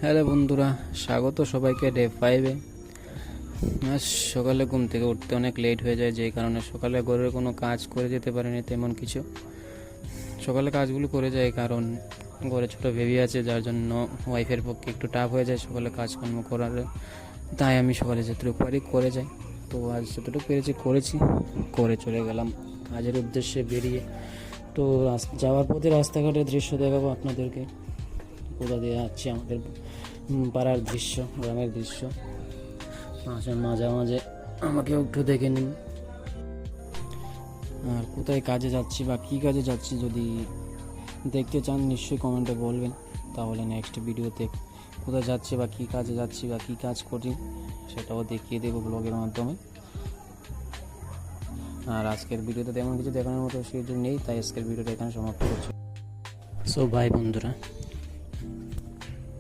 Hello বন্ধুরা, স্বাগত সবাইকে ডে 5-এ। আজ সকালে ঘুম থেকে উঠতে অনেক লেট হয়ে যায়, যেই কারণে সকালে ঘরের কোনো কাজ করে যেতে পারিনি তেমন কিছু। সকালে কাজগুলো করে যায় কারণ ঘরে ছোটো বেবি আছে, যার জন্য ওয়াইফের পক্ষে একটু টাফ হয়ে যায় সকালে কাজকর্ম করার। তাই আমি সকালে যতটুকু পারি করে যাই। তো আজ যতটুকু পেরেছি করেছি, করে চলে গেলাম কাজের উদ্দেশ্যে বেরিয়ে। তো যাওয়ার পথে রাস্তাঘাটের দৃশ্য দেখাবো আপনাদেরকে, কোথা দিয়ে যাচ্ছি, আমাদের পাড়ার দৃশ্য, গ্রামের দৃশ্য। মাঝে মাঝে আমাকে একটু দেখে নিন। আর কোথায় কাজে যাচ্ছি বা কী কাজে যাচ্ছি যদি দেখতে চান নিশ্চয়ই কমেন্টে বলবেন, তাহলে নেক্সট ভিডিওতে কোথায় যাচ্ছি বা কী কাজে যাচ্ছি বা কী কাজ করি সেটাও দেখিয়ে দেবো ব্লগের মাধ্যমে। আর আজকের ভিডিওতে তেমন কিছু দেখানোর মতো সুযোগ নেই, তাই আজকের ভিডিওটা এখানে সমাপ্ত করছি। সো বাই বন্ধুরা।